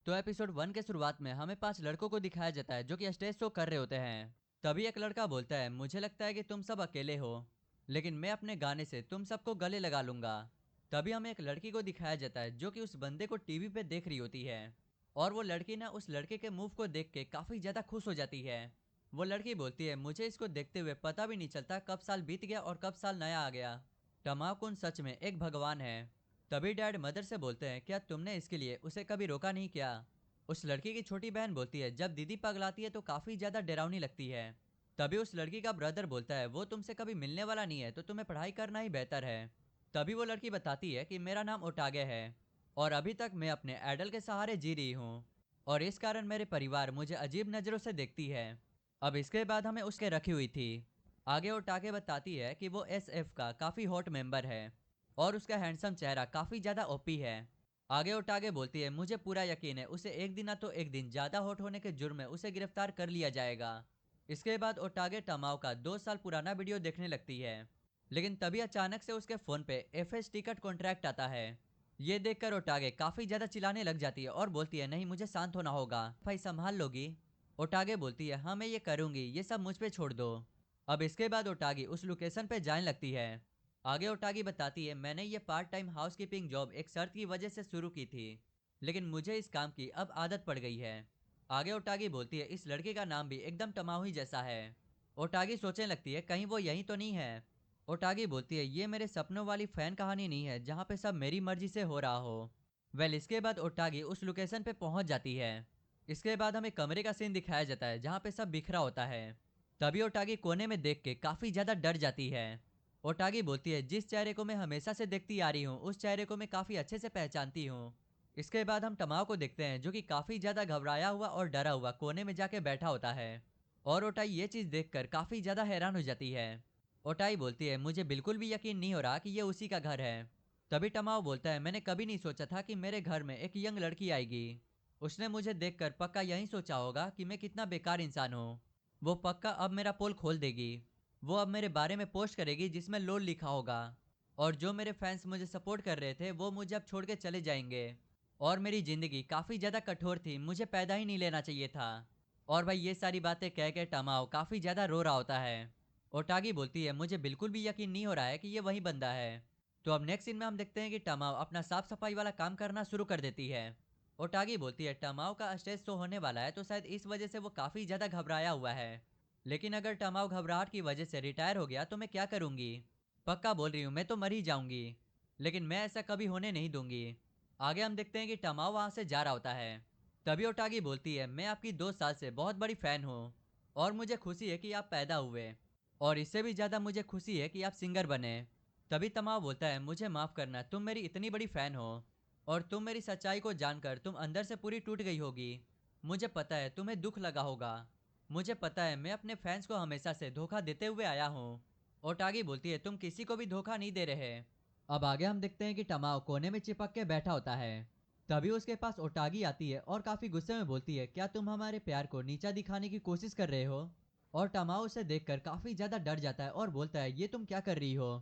तो एपिसोड 1 के शुरुआत में हमें 5 लड़कों को दिखाया जाता है जो कि स्टेज शो कर रहे होते हैं। तभी एक लड़का बोलता है, मुझे लगता है कि तुम सब अकेले हो, लेकिन मैं अपने गाने से तुम सबको गले लगा लूंगा। तभी हमें एक लड़की को दिखाया जाता है जो कि उस बंदे को टीवी पे देख रही होती है। और वो लड़की ना उस लड़के के मूव को देख के काफी ज्यादा खुश हो जाती है। वो लड़की बोलती है, मुझे इसको देखते हुए पता भी नहीं चलता कब साल बीत गया और कब साल नया आ गया। तमाकुन सच में एक भगवान है। तभी डैड मदर से बोलते हैं, क्या तुमने इसके लिए उसे कभी रोका नहीं क्या? उस लड़की की छोटी बहन बोलती है, जब दीदी पगलाती है तो काफी ज्यादा डरावनी लगती है। तभी उस लड़की का ब्रदर बोलता है, वो तुमसे कभी मिलने वाला नहीं है तो तुम्हें पढ़ाई करना ही बेहतर है। तभी वो लड़की बताती है कि मेरा नाम ओटागे है और अभी तक मैं अपने आइडल के सहारे जी रही हूँ और इस कारण मेरे परिवार मुझे अजीब नजरों से देखती है। अब इसके बाद हमें उसके रखी हुई थी। आगे ओटागे बताती है कि वो एसएफ का काफी हॉट मेंबर है और उसका हैंडसम चेहरा काफी ज्यादा ओपी है। आगे ओटागे बोलती है, मुझे पूरा यकीन है उसे एक दिन ना तो एक दिन ज्यादा हॉट होने के जुर्म में उसे गिरफ्तार कर लिया जाएगा। इसके बाद ओटागे टमाओ का 2 साल पुराना वीडियो देखने लगती है, लेकिन तभी अचानक से उसके फोन पे एफएस टिकट कॉन्ट्रैक्ट आता है। ये देखकर ओटागे काफी ज्यादा चिल्लाने लग जाती है और बोलती है, नहीं मुझे शांत होना होगा, भाई संभाल लोगी? ओटागे बोलती है, हाँ मैं ये करूंगी, ये सब मुझ पे छोड़ दो। अब इसके बाद ओटागी उस लोकेशन पे जाने लगती है। आगे ओटागी बताती है, मैंने ये पार्ट टाइम हाउसकीपिंग जॉब एक शर्त की वजह से शुरू की थी, लेकिन मुझे इस काम की अब आदत पड़ गई है। आगे ओटागी बोलती है, इस लड़के का नाम भी एकदम तमाही जैसा है। ओटागी सोचने लगती है, कहीं वो यही तो नहीं है। ओटागी बोलती है, ये मेरे सपनों वाली फैन कहानी नहीं है जहाँ पे सब मेरी मर्जी से हो रहा हो। वेल इसके बाद ओटागी उस लोकेशन पे पहुंच जाती है। इसके बाद हमें कमरे का सीन दिखाया जाता है जहाँ पे सब बिखरा होता है। तभी ओटागी कोने में देख के काफी ज्यादा डर जाती है। ओटागी बोलती है, जिस चेहरे को मैं हमेशा से देखती आ रही हूँ उस चेहरे को मैं काफी अच्छे से पहचानती हूँ। इसके बाद हम टमाओ को देखते हैं जो कि काफी ज्यादा घबराया हुआ और डरा हुआ कोने में जाके बैठा होता है। और ओटाई ये चीज देखकर काफी ज्यादा हैरान हो जाती है। ओटाई बोलती है, मुझे बिल्कुल भी यकीन नहीं हो रहा कि ये उसी का घर है। तभी टमाओ बोलता है, मैंने कभी नहीं सोचा था कि मेरे घर में एक यंग लड़की आएगी। उसने मुझे देखकर पक्का यही सोचा होगा कि मैं कितना बेकार इंसान हूँ। वो पक्का अब मेरा पोल खोल देगी। वो अब मेरे बारे में पोस्ट करेगी जिसमें लोल लिखा होगा। और जो मेरे फैंस मुझे सपोर्ट कर रहे थे वो मुझे अब छोड़ के चले जाएंगे। और मेरी जिंदगी काफी ज्यादा कठोर थी, मुझे पैदा ही नहीं लेना चाहिए था। और भाई ये सारी बातें कह के टमाओ काफी ज्यादा रो रहा होता है। ओटागी बोलती है, मुझे बिल्कुल भी यकीन नहीं हो रहा है कि ये वही बंदा है। तो अब नेक्स्ट सीन में हम देखते हैं कि टमाओ अपना साफ सफाई वाला काम करना शुरू कर देती है। ओटागी बोलती है, टमाओ का स्टेज शो होने वाला है तो शायद इस वजह से वो काफी ज्यादा घबराया हुआ है। लेकिन अगर टमाओ घबराहट की वजह से रिटायर हो गया तो मैं क्या करूंगी? पक्का बोल रही हूँ, मैं तो मर ही जाऊंगी। लेकिन मैं ऐसा कभी होने नहीं दूंगी। आगे हम देखते हैं कि टमाओ वहां से जा रहा होता है। तभी ओटागी बोलती है, मैं आपकी 2 साल से बहुत बड़ी फैन हूँ और मुझे खुशी है कि आप पैदा हुए, और इससे भी ज्यादा मुझे खुशी है कि आप सिंगर बने। तभी तमाओ बोलता है, मुझे माफ करना, तुम मेरी इतनी बड़ी फैन हो और तुम मेरी सच्चाई को जानकर तुम अंदर से पूरी टूट गई होगी। मुझे पता है तुम्हें दुख लगा होगा। मुझे पता है मैं अपने फैंस को हमेशा से धोखा देते हुए आया हूँ। ओटागी बोलती है, तुम किसी को भी धोखा नहीं दे रहे। अब आगे हम देखते हैं कि टमाओ कोने में चिपक के बैठा होता है। तभी उसके पास ओटागी आती है और काफी गुस्से में बोलती है, क्या तुम हमारे प्यार को नीचा दिखाने की कोशिश कर रहे हो? और टमाओ उसे देखकर काफी ज्यादा डर जाता है और बोलता है, ये तुम क्या कर रही हो?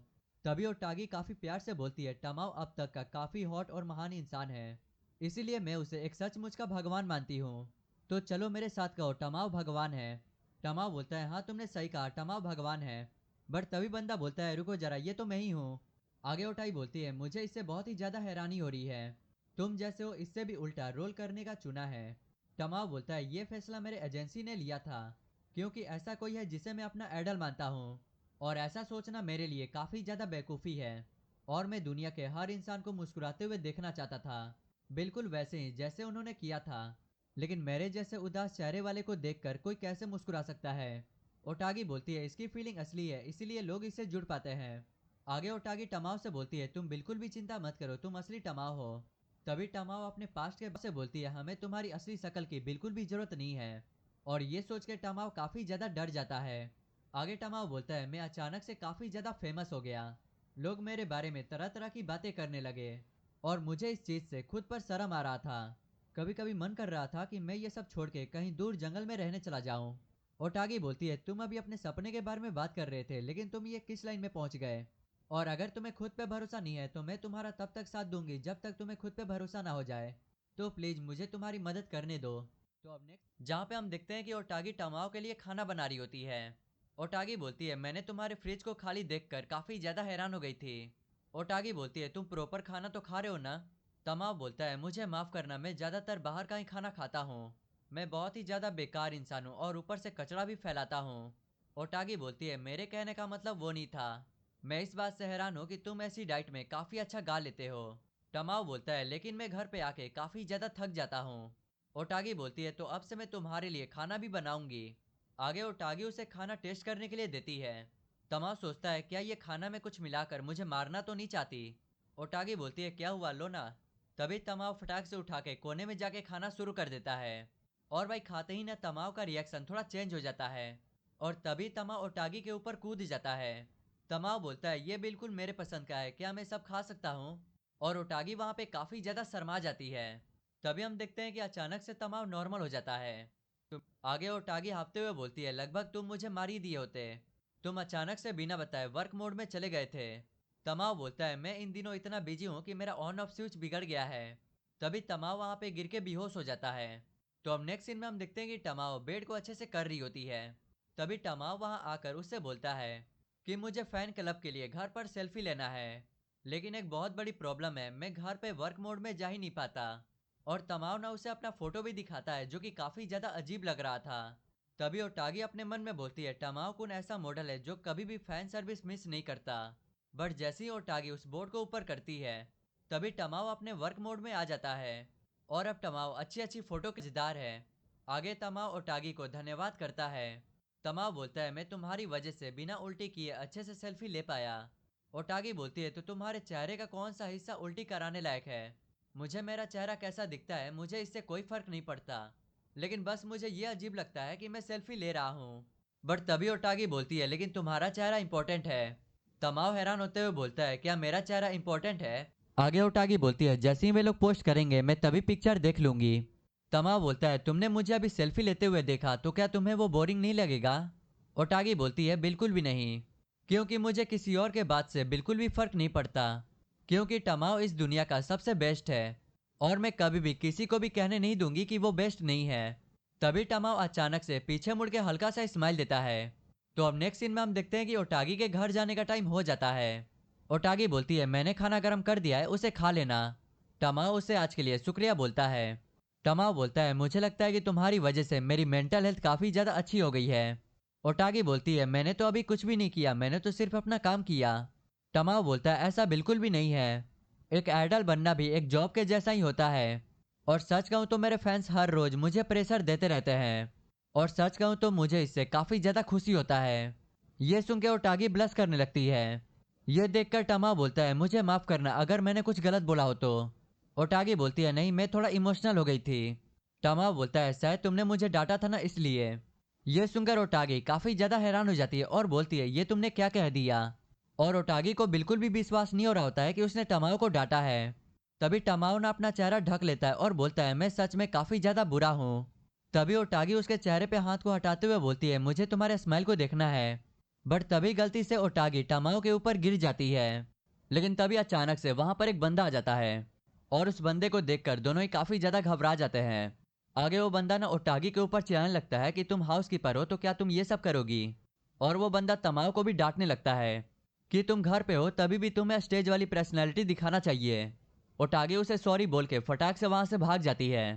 तभी ओटागी काफी प्यार से बोलती है, टमाओ अब तक का काफी हॉट और महान इंसान है, इसीलिए मैं उसे एक सचमुच का भगवान मानती हूँ। तो चलो मेरे साथ कहो, टमाओ भगवान है। टमाओ बोलता है, हाँ तुमने सही कहा, टमाओ भगवान है। बट तभी बंदा बोलता है, रुको जरा, ये तो मैं ही हूँ। आगे ओटाई बोलती है, मुझे इससे बहुत ही ज्यादा हैरानी हो रही है, तुम जैसे हो इससे भी उल्टा रोल करने का चुना है। टमाओ बोलता है, ये फैसला मेरे एजेंसी ने लिया था क्योंकि ऐसा कोई है जिसे मैं अपना आइडल मानता हूँ, और ऐसा सोचना मेरे लिए काफी ज्यादा बेवकूफी है। और मैं दुनिया के हर इंसान को मुस्कुराते हुए देखना चाहता था, बिल्कुल वैसे ही जैसे उन्होंने किया था। लेकिन मेरे जैसे उदास चेहरे वाले को देखकर कोई कैसे मुस्कुरा सकता है? ओटागी बोलती है, इसकी फीलिंग असली है इसीलिए लोग इससे जुड़ पाते हैं। आगे ओटागी टमाओ से बोलती है, तुम बिल्कुल भी चिंता मत करो, तुम असली टमाओ हो। तभी टमाओ अपने पास्ट के से बोलती है, हमें तुम्हारी असली शक्ल की बिल्कुल भी जरूरत नहीं है। और ये सोच के टमाओ काफी ज्यादा डर जाता है। आगे टमाओ बोलता है, मैं अचानक से काफी ज्यादा फेमस हो गया, लोग मेरे बारे में तरह तरह की बातें करने लगे और मुझे इस चीज से खुद पर शर्म आ रहा था। कभी कभी मन कर रहा था कि मैं ये सब छोड़ के कहीं दूर जंगल में रहने चला जाऊं। ओटागी बोलती है, तुम अभी अपने सपने के बारे में बात कर रहे थे लेकिन तुम ये किस लाइन में पहुंच गए? और अगर तुम्हें खुद पे भरोसा नहीं है तो मैं तुम्हारा तब तक साथ दूंगी जब तक तुम्हें खुद पे भरोसा ना हो जाए। तो प्लीज मुझे तुम्हारी मदद करने दो। तो अब नेक्स्ट जहाँ पे हम देखते हैं कि ओटागी टमाओ के लिए खाना बना रही होती है। ओटागी बोलती है मैंने तुम्हारे फ्रिज को खाली देखकर काफी ज्यादा हैरान हो गई थी। ओटागी बोलती है तुम प्रॉपर खाना तो खा रहे हो ना। तमाओ बोलता है मुझे माफ करना, मैं ज्यादातर बाहर का ही खाना खाता हूँ। मैं बहुत ही ज्यादा बेकार इंसान हूँ और ऊपर से कचरा भी फैलाता हूँ। ओटागी बोलती है मेरे कहने का मतलब वो नहीं था। मैं इस बात से हैरान हूँ कि तुम ऐसी डाइट में काफी अच्छा गा लेते हो। टमाओ बोलता है लेकिन मैं घर पे आके काफी ज्यादा थक जाता हूँ। ओटागी बोलती है तो अब से मैं तुम्हारे लिए खाना भी बनाऊंगी। आगे ओटागी उसे खाना टेस्ट करने के लिए देती है। तमाओ सोचता है क्या ये खाना में कुछ मिलाकर मुझे मारना तो नहीं चाहती। ओटागी बोलती है क्या हुआ लो ना। तभी तमाओ फटाक से उठा के कोने में जाके खाना शुरू कर देता है। और भाई खाते ही ना तमाओ का रिएक्शन थोड़ा चेंज हो जाता है। और तभी तमाओ ओटागी के ऊपर कूद जाता है। तमाओ बोलता है ये बिल्कुल मेरे पसंद का है, क्या मैं सब खा सकता हूँ। और ओटागी वहां पे काफी ज्यादा शर्मा जाती है। तभी हम देखते हैं कि अचानक से तमाव नॉर्मल हो जाता है। तुम आगे ओटागी हाँफते हुए बोलती है लगभग तुम मुझे मार ही दिए होते। तुम अचानक से बिना बताए वर्क मोड में चले गए थे। तमाव बोलता है मैं इन दिनों इतना बिजी हूँ कि मेरा ऑन ऑफ स्विच बिगड़ गया है। तभी तमाव वहां पे गिर के बेहोश हो जाता है। तो अब नेक्स्ट सीन में हम देखते हैं कि तमाव बेड को अच्छे से कर रही होती है। तभी तमाव वहां आकर उससे बोलता है कि मुझे फैन क्लब के लिए घर पर सेल्फी लेना है। लेकिन एक बहुत बड़ी प्रॉब्लम है, मैं घर पे वर्क मोड में जा ही नहीं पाता। और तमाव ना उसे अपना फोटो भी दिखाता है जो कि काफी ज्यादा अजीब लग रहा था। तभी ओटागी अपने मन में बोलती है टमाओ कुन ऐसा मॉडल है जो कभी भी फैन सर्विस मिस नहीं करता। बट जैसे ही ओटागी उस बोर्ड को ऊपर करती है तभी टमाओ अपने वर्क मोड में आ जाता है। और अब टमाओ अच्छी अच्छी फोटो के जिदार है। आगे तमाओ ओटागी को धन्यवाद करता है। तमाओ बोलता है मैं तुम्हारी वजह से बिना उल्टी किए अच्छे से सेल्फी ले पाया। ओटागी बोलती है तो तुम्हारे चेहरे का कौन सा हिस्सा उल्टी कराने लायक है। मुझे मेरा चेहरा कैसा दिखता है मुझे इससे कोई फर्क नहीं पड़ता। लेकिन बस मुझे ये अजीब लगता है कि मैं सेल्फी ले रहा हूँ। बट तभी ओटागी बोलती है लेकिन तुम्हारा चेहरा इंपॉर्टेंट है। तमाओ हैरान होते हुए बोलता है क्या मेरा चेहरा इंपॉर्टेंट है। आगे ओटागी बोलती है जैसे ही वे लोग पोस्ट करेंगे मैं तभी पिक्चर देख लूंगी। तमाओ बोलता है तुमने मुझे अभी सेल्फी लेते हुए देखा तो क्या तुम्हें वो बोरिंग नहीं लगेगा। ओटागी बोलती है बिल्कुल भी नहीं। क्योंकि मुझे किसी और के बात से बिल्कुल भी फर्क नहीं पड़ता। क्योंकि टमाओ इस दुनिया का सबसे बेस्ट है। और मैं कभी भी किसी को भी कहने नहीं दूंगी कि वो बेस्ट नहीं है। तभी टमाओ अचानक से पीछे मुड़ के हल्का सा स्माइल देता है। तो अब नेक्स्ट सीन में हम देखते हैं कि ओटागी के घर जाने का टाइम हो जाता है। ओटागी बोलती है मैंने खाना गर्म कर दिया है, उसे खा लेना। टमाओ उसे आज के लिए शुक्रिया बोलता है। टमाओ बोलता है मुझे लगता है कि तुम्हारी वजह से मेरी मेंटल हेल्थ काफी ज्यादा अच्छी हो गई है। ओटागी बोलती है मैंने तो अभी कुछ भी नहीं किया, मैंने तो सिर्फ अपना काम किया। टमाओ बोलता है ऐसा बिल्कुल भी नहीं है। एक आइडल बनना भी एक जॉब के जैसा ही होता है। और सच कहूं तो मेरे फैंस हर रोज मुझे प्रेशर देते रहते हैं। और सच कहूं तो मुझे इससे काफी ज्यादा खुशी होता है। ये सुन के ओटागी ब्लश करने लगती है। ये देखकर टमाओ बोलता है मुझे माफ करना अगर मैंने कुछ गलत बोला हो तो। ओटागी बोलती है नहीं, मैं थोड़ा इमोशनल हो गई थी। टमाओ बोलता है शायद तुमने मुझे डांटा था ना इसलिए। ये सुनकर ओटागी काफी ज्यादा हैरान हो जाती है और बोलती है ये तुमने क्या कह दिया। और ओटागी को बिल्कुल भी विश्वास नहीं हो रहा होता है कि उसने टमाओ को डांटा है। तभी टमाओ ना अपना चेहरा ढक लेता है और बोलता है मैं सच में काफी ज्यादा बुरा हूँ। तभी ओटागी उसके चेहरे पे हाथ को हटाते हुए बोलती है मुझे तुम्हारे स्माइल को देखना है। बट तभी गलती से ओटागी टमाओ के ऊपर गिर जाती है। लेकिन तभी अचानक से वहां पर एक बंदा आ जाता है। और उस बंदे को देखकर दोनों ही काफी ज्यादा घबरा जाते हैं। आगे वो बंदा ना ओटागी के ऊपर चिल्लाने लगता है कि तुम हाउस कीपर हो तो क्या तुम ये सब करोगी। और वो बंदा तमाओ को भी डांटने लगता है कि तुम घर पे हो तभी भी तुम्हें स्टेज वाली पर्सनैलिटी दिखाना चाहिए। ओटागी उसे सॉरी बोल के फटाक से वहां से भाग जाती है।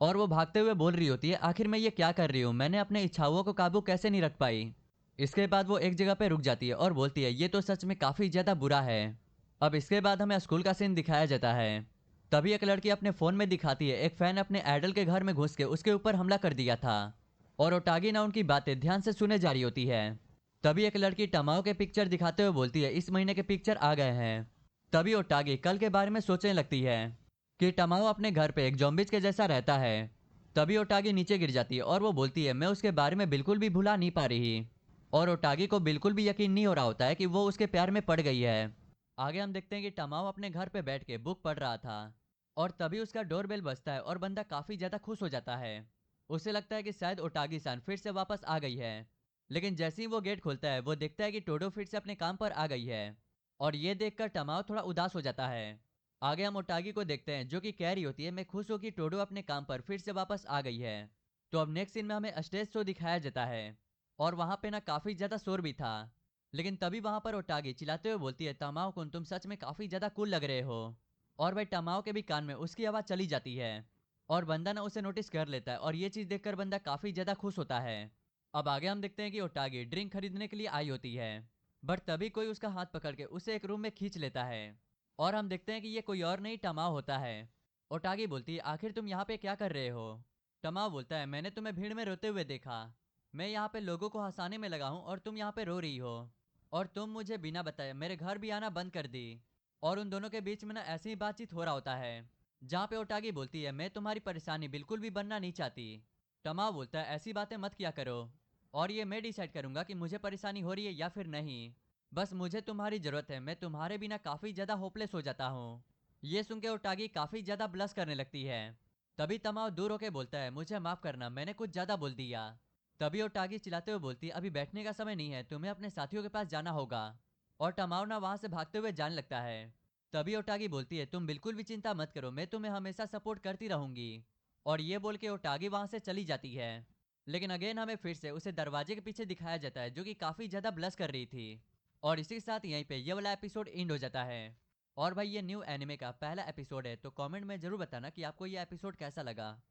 और वो भागते हुए बोल रही होती है आखिर मैं ये क्या कर रही हूँ, मैंने अपने इच्छाओं को काबू कैसे नहीं रख पाई। इसके बाद वो एक जगह पे रुक जाती है और बोलती है ये तो सच में काफी ज्यादा बुरा है। अब इसके बाद हमें स्कूल का सीन दिखाया जाता है। तभी एक लड़की अपने फोन में दिखाती है एक फैन अपने आइडल के घर में घुस के उसके ऊपर हमला कर दिया था। और ओटागी ना उनकी बातें ध्यान से सुने जा रही होती है। तभी एक लड़की टमाओ के पिक्चर दिखाते हुए बोलती है इस महीने के पिक्चर आ गए हैं। तभी ओटागी कल के बारे में सोचने लगती है कि टमाओ अपने घर पे एक जॉम्बिज के जैसा रहता है। तभी ओटागी नीचे गिर जाती है और वो बोलती है मैं उसके बारे में बिल्कुल भी भुला नहीं पा रही। और ओटागी को बिल्कुल भी यकीन नहीं हो रहा होता है कि वो उसके प्यार में पड़ गई है। आगे हम देखते हैं कि टमाओ अपने घर पे बैठ के बुक पढ़ रहा था। और तभी उसका डोरबेल बजता है और बंदा काफी ज्यादा खुश हो जाता है। उसे लगता है कि शायद ओटागी सान फिर से वापस आ गई है। लेकिन जैसे ही वो गेट खोलता है वो देखता है कि टोडो फिर से अपने काम पर आ गई है। और ये देखकर टमाओ थोड़ा उदास हो जाता है। आगे हम ओटागी को देखते हैं जो कि कह रही होती है, मैं खुश हूँ कि टोडो अपने काम पर फिर से वापस आ गई है। तो अब नेक्स्ट सीन में हमें स्टेज शो दिखाया जाता है और वहां पे ना काफी ज्यादा शोर भी था। लेकिन तभी वहां पर ओटागी चिल्लाते हुए बोलती है, तमाओ कुन तुम सच में काफी ज्यादा कूल लग रहे हो। और भाई तमाओ के भी कान में उसकी आवाज चली जाती है और बंदा ना उसे नोटिस कर लेता है और ये चीज देखकर बंदा काफी ज्यादा खुश होता है। अब आगे हम देखते हैं कि ओटागी ड्रिंक खरीदने के लिए आई होती है, बट तभी कोई उसका हाथ पकड़ के उसे एक रूम में खींच लेता है और हम देखते हैं कि ये कोई और नहीं टमाओ होता है। ओटागी बोलती है, आखिर तुम यहाँ पे क्या कर रहे हो। टमाओ बोलता है, मैंने तुम्हें भीड़ में रोते हुए देखा। मैं यहाँ पे लोगों को हंसाने में लगा हूँ और तुम यहाँ पे रो रही हो। और तुम मुझे बिना बताए मेरे घर भी आना बंद कर दी। और उन दोनों के बीच में ना ऐसी ही बातचीत हो रहा होता है जहाँ पे ओटागी बोलती है, मैं तुम्हारी परेशानी बिल्कुल भी बनना नहीं चाहती। टमाओ बोलता है, ऐसी बातें मत किया करो और ये मैं डिसाइड करूंगा कि मुझे परेशानी हो रही है या फिर नहीं। बस मुझे तुम्हारी जरूरत है, मैं तुम्हारे बिना काफी ज्यादा होपलेस हो जाता हूँ। ये सुन के ओटागी काफी ज्यादा ब्लश करने लगती है। तभी तमाओ दूर होके बोलता है, मुझे माफ करना, मैंने कुछ ज्यादा बोल दिया। तभी ओटागी चिल्लाते हुए बोलती है, अभी बैठने का समय नहीं है, तुम्हें अपने साथियों के पास जाना होगा। और तमाओ ना वहां से भागते हुए जाने लगता है। तभी ओटागी बोलती है, तुम बिल्कुल भी चिंता मत करो, मैं तुम्हें हमेशा सपोर्ट करती रहूंगी। और ये बोल के ओटागी वहां से चली जाती है। लेकिन अगेन हमें फिर से उसे दरवाजे के पीछे दिखाया जाता है जो कि काफी ज्यादा ब्लश कर रही थी। और इसी के साथ यहीं पे ये वाला एपिसोड एंड हो जाता है। और भाई ये न्यू एनिमे का पहला एपिसोड है, तो कमेंट में जरूर बताना कि आपको ये एपिसोड कैसा लगा।